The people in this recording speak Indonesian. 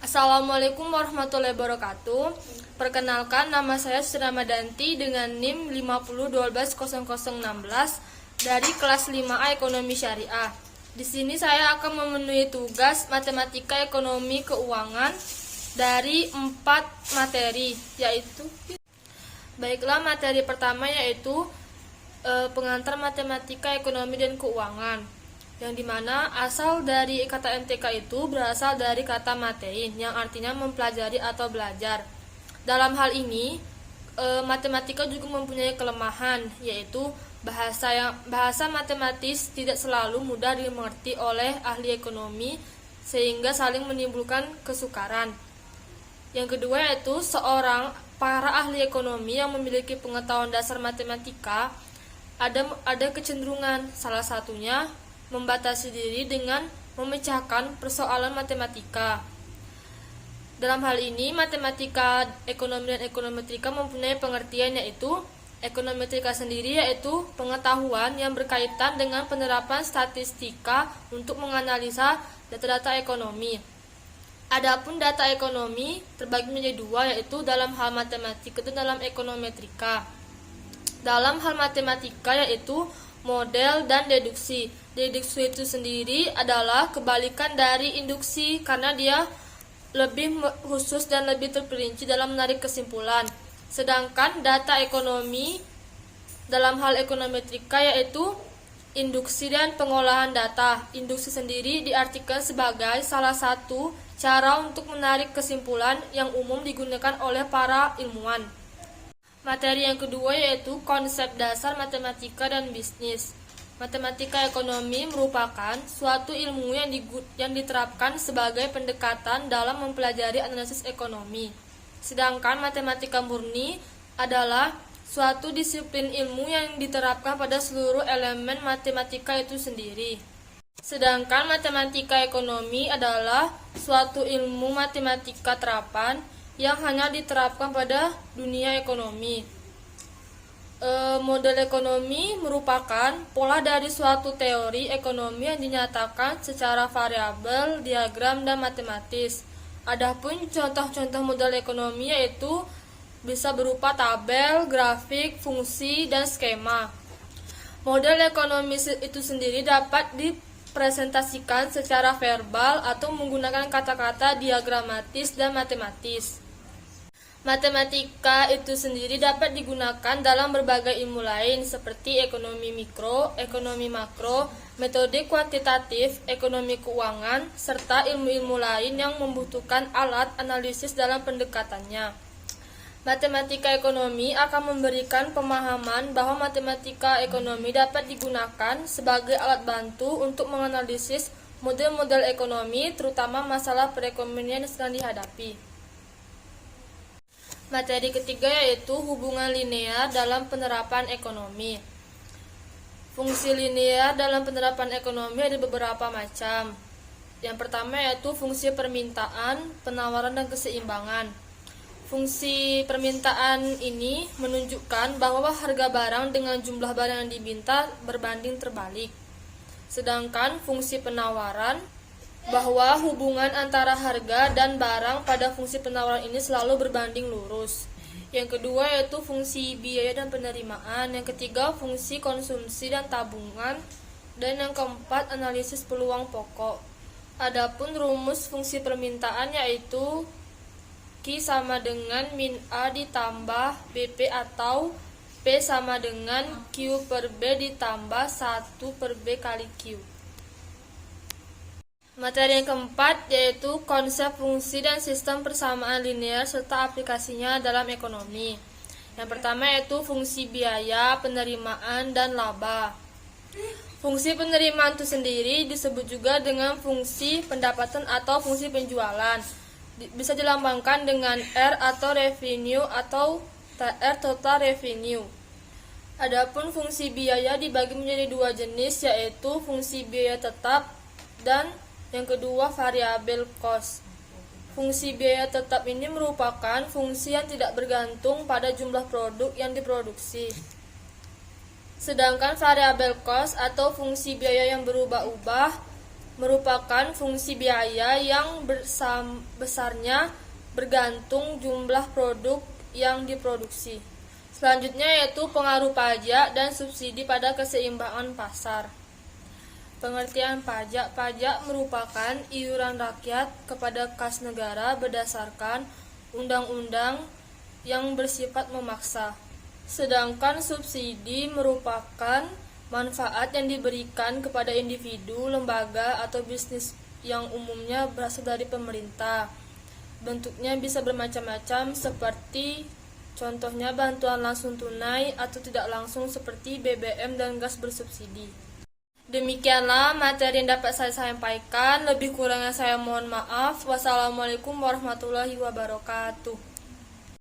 Assalamualaikum warahmatullahi wabarakatuh. Perkenalkan, nama saya Sri Ramadanti dengan NIM 50120016 dari kelas 5A Ekonomi Syariah. Di sini saya akan memenuhi tugas matematika ekonomi keuangan dari 4 materi, yaitu baiklah, materi pertama yaitu pengantar matematika ekonomi dan keuangan, yang dimana asal dari kata MTK itu berasal dari kata matein, yang artinya mempelajari atau belajar. Dalam hal ini, matematika juga mempunyai kelemahan, yaitu bahasa matematis tidak selalu mudah dimengerti oleh ahli ekonomi, sehingga saling menimbulkan kesukaran. Yang kedua yaitu para ahli ekonomi yang memiliki pengetahuan dasar matematika ada kecenderungan, salah satunya membatasi diri dengan memecahkan persoalan matematika. Dalam hal ini, matematika ekonomi dan ekonometrika mempunyai pengertian, yaitu ekonometrika sendiri yaitu pengetahuan yang berkaitan dengan penerapan statistika untuk menganalisa data-data ekonomi. Adapun data ekonomi terbagi menjadi dua, yaitu dalam hal matematika dan dalam ekonometrika. Dalam hal matematika yaitu model dan deduksi. Deduksi itu sendiri adalah kebalikan dari induksi karena dia lebih khusus dan lebih terperinci dalam menarik kesimpulan. Sedangkan data ekonomi dalam hal ekonometrika yaitu induksi dan pengolahan data. Induksi sendiri diartikan sebagai salah satu cara untuk menarik kesimpulan yang umum digunakan oleh para ilmuwan. Materi yang kedua yaitu konsep dasar matematika dan bisnis. Matematika ekonomi merupakan suatu ilmu yang diterapkan sebagai pendekatan dalam mempelajari analisis ekonomi. Sedangkan matematika murni adalah suatu disiplin ilmu yang diterapkan pada seluruh elemen matematika itu sendiri. Sedangkan matematika ekonomi adalah suatu ilmu matematika terapan yang hanya diterapkan pada dunia ekonomi. Model ekonomi merupakan pola dari suatu teori ekonomi yang dinyatakan secara variabel, diagram, dan matematis. Adapun contoh-contoh model ekonomi yaitu bisa berupa tabel, grafik, fungsi, dan skema. Model ekonomi itu sendiri dapat dipresentasikan secara verbal atau menggunakan kata-kata diagramatis dan matematis. Matematika itu sendiri dapat digunakan dalam berbagai ilmu lain seperti ekonomi mikro, ekonomi makro, metode kuantitatif, ekonomi keuangan, serta ilmu-ilmu lain yang membutuhkan alat analisis dalam pendekatannya. Matematika ekonomi akan memberikan pemahaman bahwa matematika ekonomi dapat digunakan sebagai alat bantu untuk menganalisis model-model ekonomi, terutama masalah perekonomian yang sedang dihadapi. Materi ketiga yaitu hubungan linear dalam penerapan ekonomi. Fungsi linear dalam penerapan ekonomi ada beberapa macam. Yang pertama yaitu fungsi permintaan, penawaran, dan keseimbangan. Fungsi permintaan ini menunjukkan bahwa harga barang dengan jumlah barang yang diminta berbanding terbalik. Sedangkan fungsi penawaran bahwa hubungan antara harga dan barang pada fungsi penawaran ini selalu berbanding lurus. Yang kedua yaitu fungsi biaya dan penerimaan. Yang ketiga fungsi konsumsi dan tabungan. Dan yang keempat analisis peluang pokok. Adapun rumus fungsi permintaan yaitu Q sama dengan min A ditambah BP atau P sama dengan Q per B ditambah 1 per B kali Q. Materi yang keempat yaitu konsep fungsi dan sistem persamaan linear serta aplikasinya dalam ekonomi. Yang pertama yaitu fungsi biaya, penerimaan, dan laba. Fungsi penerimaan itu sendiri disebut juga dengan fungsi pendapatan atau fungsi penjualan. Bisa dilambangkan dengan R atau revenue atau TR total revenue. Adapun fungsi biaya dibagi menjadi dua jenis, yaitu fungsi biaya tetap dan yang kedua variabel cost. Fungsi biaya tetap ini merupakan fungsi yang tidak bergantung pada jumlah produk yang diproduksi. Sedangkan variabel cost atau fungsi biaya yang berubah-ubah merupakan fungsi biaya yang besarnya bergantung jumlah produk yang diproduksi. Selanjutnya yaitu pengaruh pajak dan subsidi pada keseimbangan pasar. Pengertian pajak. Pajak merupakan iuran rakyat kepada kas negara berdasarkan undang-undang yang bersifat memaksa. Sedangkan subsidi merupakan manfaat yang diberikan kepada individu, lembaga, atau bisnis yang umumnya berasal dari pemerintah. Bentuknya bisa bermacam-macam seperti contohnya bantuan langsung tunai atau tidak langsung seperti BBM dan gas bersubsidi. Demikianlah materi yang dapat saya sampaikan. Lebih kurangnya saya mohon maaf. Wassalamualaikum warahmatullahi wabarakatuh.